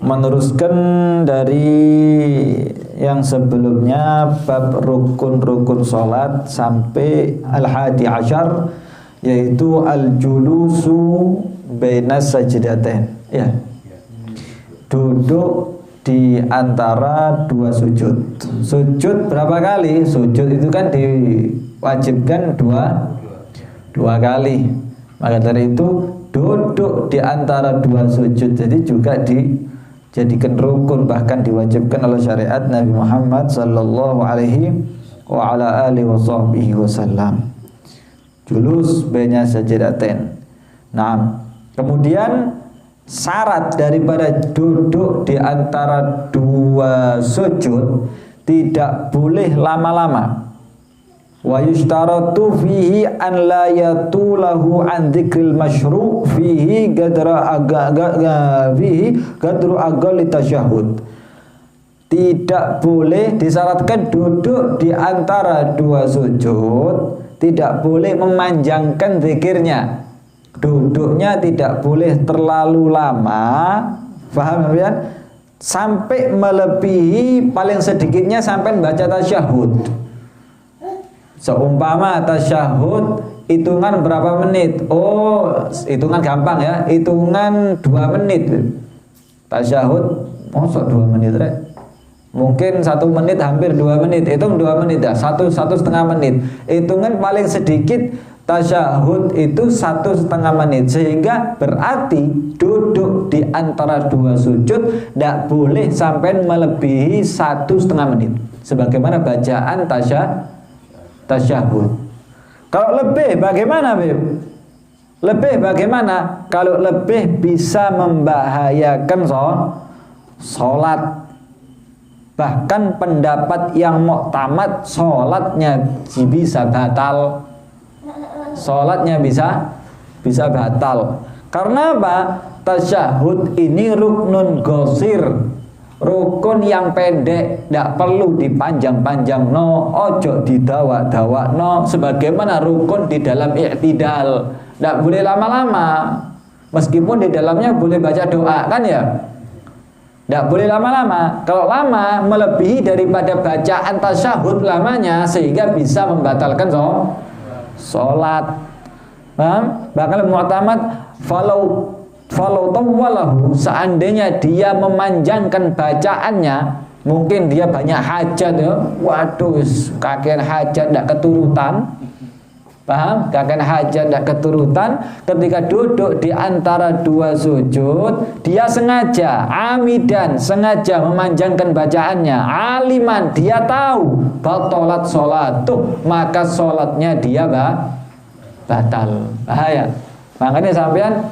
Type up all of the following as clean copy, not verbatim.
meneruskan dari yang sebelumnya bab rukun-rukun salat sampai al-hadi asyar, yaitu al-julusu baina sajdatain, ya. Duduk di antara dua sujud. Sujud berapa kali? Sujud itu kan diwajibkan dua kali. Maka dari itu duduk di antara dua sujud jadi juga dijadikan rukun, bahkan diwajibkan oleh syariat Nabi Muhammad sallallahu alaihi wa ala alihi wasallam. Julus baina sajdatain. Nah, kemudian syarat daripada duduk di antara dua sujud tidak boleh lama-lama. Wa yushtaratu fihi an la yatulahu an dzikril masyru' fihi gadru aqall tasyahud. Tidak boleh, disyaratkan duduk di antara dua sujud tidak boleh memanjangkan zikirnya. Duduknya tidak boleh terlalu lama, paham ya? Sampai melebihi paling sedikitnya sampai baca tasyahud. Seumpama tasyahud hitungan berapa menit? Oh, hitungan gampang ya, hitungan 2 menit. Tasyahud, masa 2 menit rek? Mungkin 1 menit hampir 2 menit, hitung 2 menit dah, 1,5 menit. Hitungan paling sedikit tasyahud itu 1,5 menit, sehingga berarti duduk di antara dua sujud tidak boleh sampai melebihi 1,5 menit, sebagaimana bacaan tasyahud. Kalau lebih bagaimana, Beb? Lebih bagaimana? Kalau lebih bisa membahayakan sholat. Bahkan pendapat yang muktamad sholatnya bisa batal. Sholatnya bisa batal. Karena apa? Tasyahud ini ruknun qasir, rukun yang pendek, tidak perlu dipanjang-panjang no, ojo didawa-dawa no, sebagaimana rukun di dalam i'tidal, tidak boleh lama-lama. Meskipun di dalamnya boleh baca doa kan ya, tidak boleh lama-lama. Kalau lama melebihi daripada bacaan tasyahud lamanya, sehingga bisa membatalkan sholat. Paham? Bahkan mu'tamad falau tawwalahu, seandainya dia memanjangkan bacaannya, mungkin dia banyak hajat ya, waduh kakean hajat tidak keturutan. Paham? Kakean hajat tidak keturutan, ketika duduk di antara dua sujud dia sengaja, amidan, sengaja memanjangkan bacaannya, aliman, dia tahu batalat sholatuh, maka sholatnya dia batal. Bahaya. Makanya sampean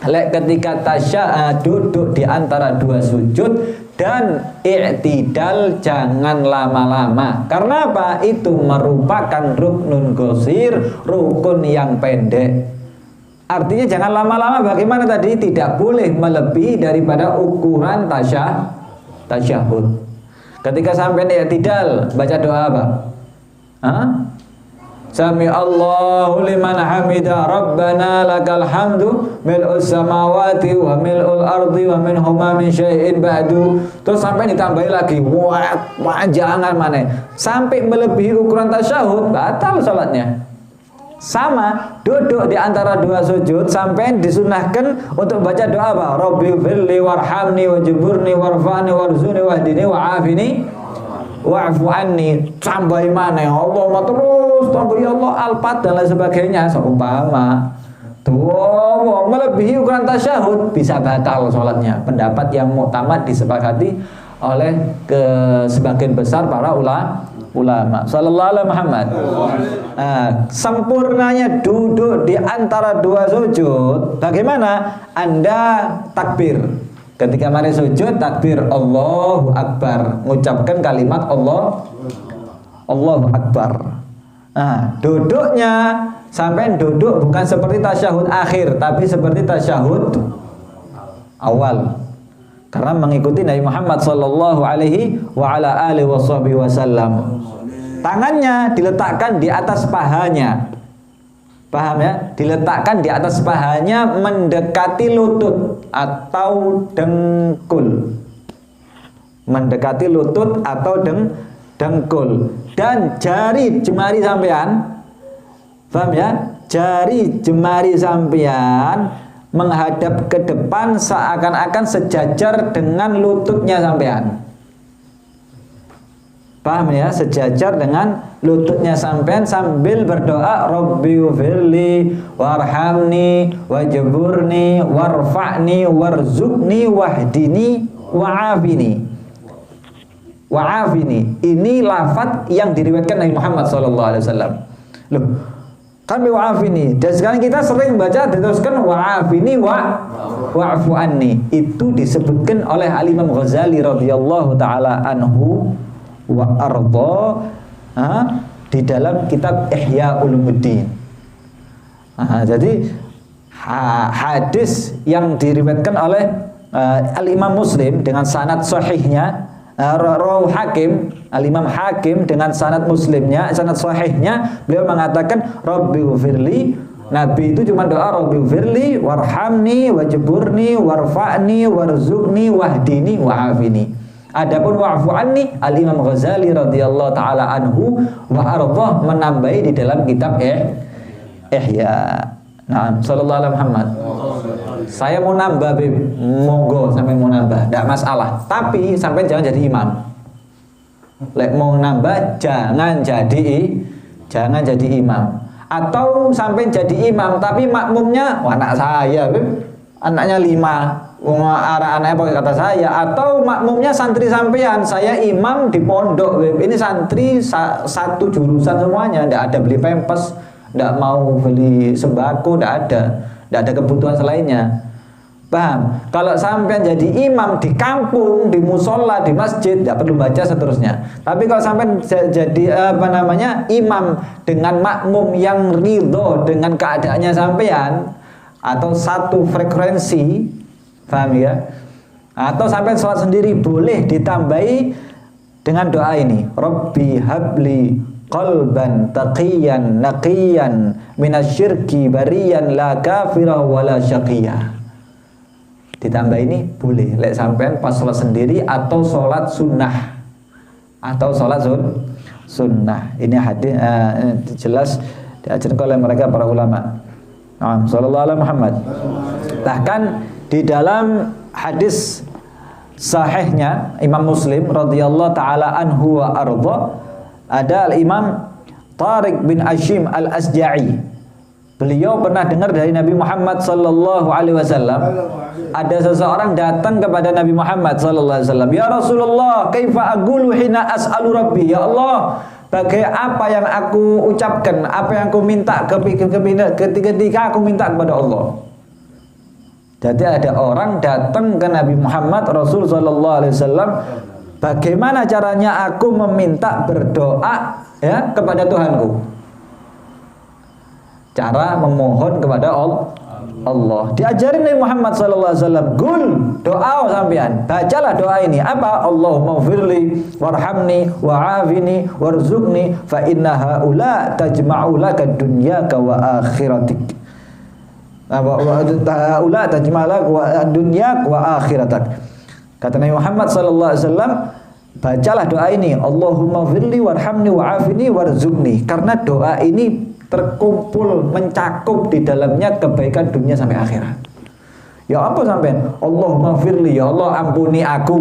ketika duduk di antara dua sujud dan i'tidal jangan lama-lama. Karena apa? Itu merupakan ruknun qasir, rukun yang pendek. Artinya jangan lama-lama. Bagaimana tadi? Tidak boleh melebihi daripada ukuran tasyahud. Ketika sampai i'tidal, baca doa apa? Sami Allahu liman hamida Rabbana lakal hamdu mil'us samawati wa mil'ul ardi wa min huma min syai'in ba'du. Terus sampai ditambahi lagi, wah jangan mana, sampai melebihi ukuran tasyahud, batal salatnya. Sama, duduk di antara dua sujud sampai disunahkan untuk baca doa apa? Rabbi firli warhamni wajburni warfa'ni warzuni wahdini wa'afini wa'fu anni. Tambahi mana ya Allah, terus tambah ya Allah al-fat dan lain sebagainya. Seumpama tuh melebihi ukuran tasyahud, bisa batal sholatnya. Pendapat yang muktamad disepakati oleh sebagian besar para ulama. Sallallahu alaihi Muhammad. Sempurnanya duduk di antara dua sujud, bagaimana? Anda takbir. Ketika mari sujud, takbir Allahu Akbar, mengucapkan kalimat Allahu Akbar. Duduknya sampai duduk bukan seperti tasyahud akhir, tapi seperti tasyahud awal. Karena mengikuti Nabi Muhammad sallallahu alaihi wa ala alihi wasallam. Tangannya diletakkan di atas pahanya. Paham ya? Diletakkan di atas pahanya mendekati lutut atau dengkul. Mendekati lutut atau dengkul. Dan jari jemari sampean, paham ya? Jari jemari sampean menghadap ke depan seakan-akan sejajar dengan lututnya sampean. Paham ya? Sejajar dengan lututnya sampean sambil berdoa Rabbighfirli warhamni wajburni warfa'ni warzuqni wahdini wa'afini. Wa'afini. Ini lafaz yang diriwayatkan Nabi Muhammad SAW. Loh, kan wa'afini. Dan sekarang kita sering baca diteruskan wa'afini wa'fu anni. Itu disebutkan oleh Al-Imam Ghazali radhiyallahu taala anhu wa arda di dalam kitab Ihya Ulumuddin. Jadi hadis yang diriwayatkan oleh Al-Imam Muslim dengan sanad sahihnya, rawahu Hakim, Al-Imam Hakim dengan sanad Muslimnya, sanad sahihnya, beliau mengatakan Rabbighfirli. Nabi itu cuma doa Rabbighfirli warhamni wajburni warfa'ni warzuqni wahdini wa'afini. Adapun wa'fu anni, Al-Imam Ghazali radhiyallahu taala anhu wa ardhah menambahi di dalam kitab Ihya. Nah, sallallahu alaihi Muhammad. Saya mau nambah, Bib. Monggo sampai mau nambah, enggak masalah. Tapi sampai jangan jadi imam. Lek mau nambah jangan jadi imam. Atau sampai jadi imam tapi makmumnya anak saya, Bib. Anaknya 5. Anak-anaknya pakai kata saya, atau makmumnya santri sampean, saya imam di pondok, ini santri satu jurusan semuanya, tidak ada beli pempes, tidak mau beli sembako, tidak ada kebutuhan selainnya. Paham? Kalau sampean jadi imam di kampung, di musola, di masjid, tidak perlu baca seterusnya. Tapi kalau sampean jadi imam dengan makmum yang ridho dengan keadaannya sampean, atau satu frekuensi, paham ya? Atau sampai sholat sendiri boleh ditambahi dengan doa ini, Rabbi habli qalban taqiyan naqiyan minasyirki bariyan la kafirah wala syaqiyah. Ditambah ini boleh lek sampean pas sholat sendiri atau sholat sunnah atau sholat sunnah. Ini hadis jelas diajarkan oleh mereka para ulama. Sallallahu alaihi Muhammad. Bahkan di dalam hadis sahihnya Imam Muslim radhiyallahu taala anhu wa arda, ada Al-Imam Tariq bin Ashim Al-Asja'i. Beliau pernah dengar dari Nabi Muhammad sallallahu alaihi wasallam, ada seseorang datang kepada Nabi Muhammad sallallahu alaihi wasallam, "Ya Rasulullah, kaifa aqulu hina as'alu Rabbi?" Ya Allah, bagaimana apa yang aku ucapkan, apa yang aku minta ketika aku minta kepada Allah. Jadi ada orang datang ke Nabi Muhammad Rasul sallallahu alaihi wasallam, bagaimana caranya aku meminta berdoa ya kepada Tuhanku? Cara memohon kepada Allah. Diajarin Nabi Muhammad sallallahu alaihi wasallam, "Qul, doa sampean, bacalah doa ini. Apa? Allahumma firli warhamni wa'afini warzuqni fa inna haula tajma'u laka dunyaka wa akhiratik." Haula tajma'u laka wa dunyak wa akhiratak. Kata Nabi Muhammad sallallahu alaihi wasallam, bacalah doa ini, Allahumma firli warhamni wa'afini warzuqni, karena doa ini terkumpul, mencakup di dalamnya kebaikan dunia sampai akhirat. Ya apa sampean? Allahumma firli, ya Allah ampuni aku,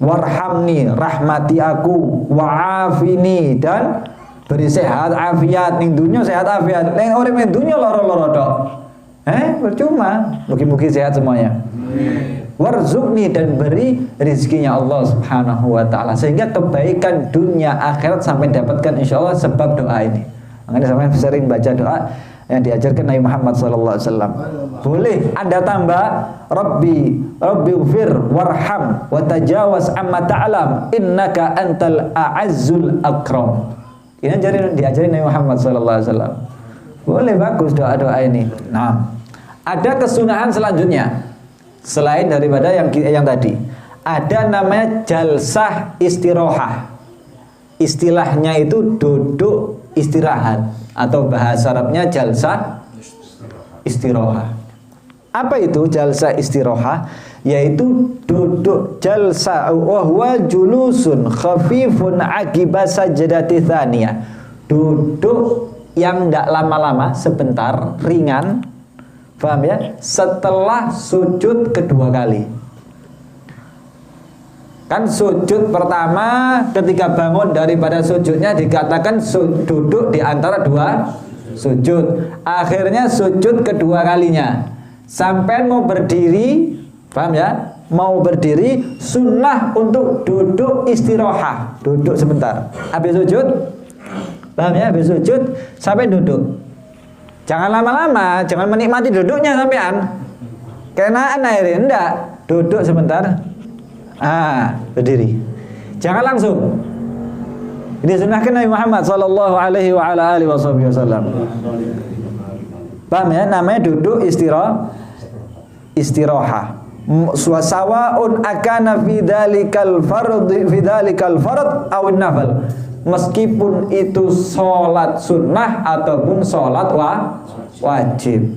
warhamni, rahmati aku, wa'afini, dan beri sehat afiat ning dunia, sehat afiat ning urip ning dunia loro-loro tok. Percuma, mugi-mugi sehat semuanya. Warzuqni, dan beri rezekinya Allah Subhanahu wa taala, sehingga kebaikan dunia akhirat sampai dapatkan insyaallah sebab doa ini. Makanya sampai sering baca doa yang diajarkan Nabi Muhammad SAW. Boleh Anda tambah Rabbighfir warham wa tajawaz amma ta'lam innaka antal a'azzul akram. Ini diajarin Nabi Muhammad SAW. Boleh, bagus doa-doa ini. Nah, ada kesunahan selanjutnya selain daripada yang tadi. Ada namanya jalsah istirahah. Istilahnya itu duduk istirahat atau bahasa Arabnya jalsah istirahah. Apa itu jalsah istirahah? Yaitu duduk jalsah wa huwa julusun khafifun aqiba sajdati tsaniyah. Duduk yang tidak lama-lama, sebentar, ringan. Paham ya? Setelah sujud kedua kali. Kan sujud pertama ketika bangun daripada sujudnya dikatakan duduk di antara dua sujud. Akhirnya sujud kedua kalinya. Sampai mau berdiri, paham ya? Mau berdiri, sunnah untuk duduk istirahah, duduk sebentar. Habis sujud, paham ya? Habis sujud sampai duduk. Jangan lama-lama, jangan menikmati duduknya sampean. Kenaan akhirnya enggak, duduk sebentar. Berdiri. Jangan langsung. Ini sunnahkan Nabi Muhammad sallallahu alaihi wa ala alihi wasallam. Paham ya? Namanya duduk istirahah. Suwasawaun akana fi dzalikal fard aw nafal. Meskipun itu sholat sunnah ataupun sholat wajib.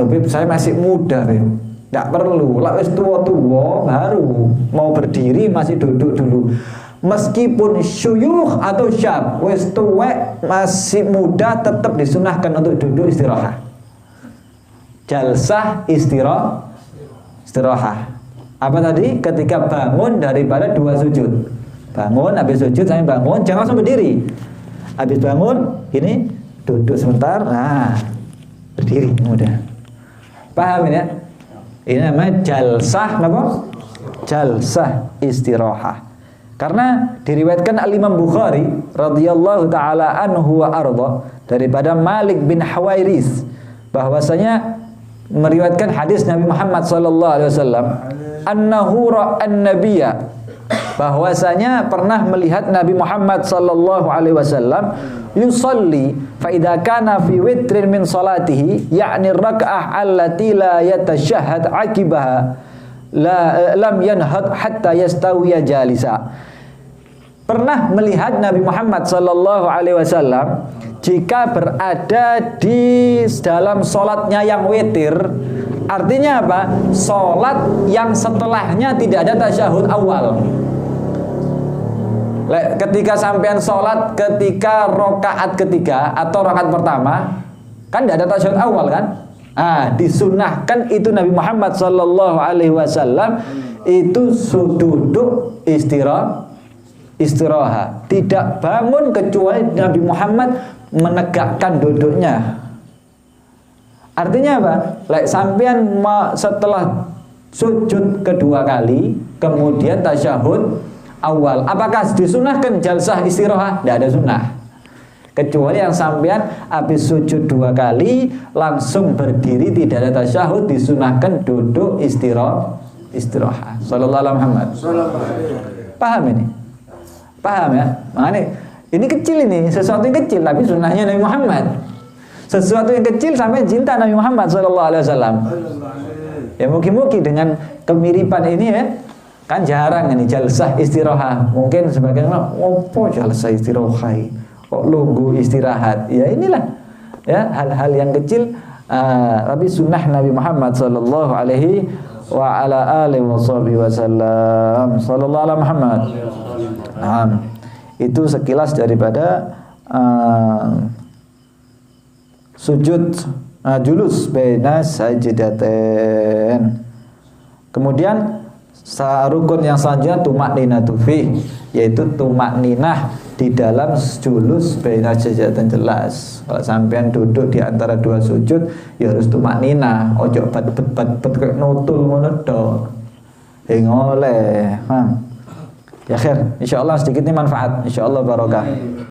Bib, saya masih muda, Bib. Tidak perlu, lah wis tua-tua baru mau berdiri masih duduk dulu. Meskipun syuyukh atau syab, wis tua masih muda tetap disunahkan untuk duduk istirahah. Jalsah istirahah. Apa tadi? Ketika bangun daripada dua sujud. Bangun, habis sujud saya bangun, jangan langsung berdiri. Habis bangun, ini duduk sebentar, berdiri mudah. Paham ya? Ini namanya jalsah, apa? Jalsah istirahah. Karena diriwayatkan Al-Imam Bukhari radhiyallahu taala anhu wa arda daripada Malik bin Huwairis bahwasanya meriwayatkan hadis Nabi Muhammad sallallahu alaihi wasallam annahu ra'an nabiyya, bahwasanya pernah melihat Nabi Muhammad sallallahu alaihi wasallam yusalli fa idza kana fi witrin min salatihi ya'ni rak'ah allati la yatashahhad aqibaha lam yanhad hatta yastawiya jalisa. Pernah melihat Nabi Muhammad sallallahu alaihi wasallam jika berada di dalam sholatnya yang witir. Artinya apa? Sholat yang setelahnya tidak ada tasyahud awal. Ketika sampean sholat ketika rokaat ketiga atau rokaat pertama, kan tidak ada tasyahud awal kan? Disunahkan itu Nabi Muhammad sallallahu alaihi wasallam itu duduk istirahat, tidak bangun kecuali Nabi Muhammad menegakkan duduknya. Artinya apa? Sampean setelah sujud kedua kali, kemudian tasyahud awal, apakah disunahkan jalsah istirahah? Tidak ada sunnah. Kecuali yang sampean habis sujud dua kali langsung berdiri tidak ada tasyahud, disunahkan duduk istirahat. Sallallahu alaihi Muhammad. Paham ini? Paham ya? Makanya ini kecil, ini sesuatu yang kecil tapi sunnahnya Nabi Muhammad. Sesuatu yang kecil sampai cinta Nabi Muhammad sallallahu alaihi wasallam. Ya mungkin dengan kemiripan ini ya. Kan jarang ini jalsah istirahah. Mungkin sebagian orang, opo jalsah istirahah? Kok lunggu istirahat? Ya inilah ya hal-hal yang kecil tapi sunnah Nabi Muhammad sallallahu alaihi wa ala alihi wasallam. Sallallahu alaihi Muhammad. Itu sekilas daripada sujud julus baina sajdatain. Kemudian rukun yang selanjutnya tumakninatu fi, yaitu tumakninah di dalam julus baina sajdatain. Jelas kalau sampean duduk di antara dua sujud ya harus tumakninah, ojo bet kayak nutul ngono tok. Ngoleh, ya khair, insyaallah sedikit ini manfaat, insyaallah barokah.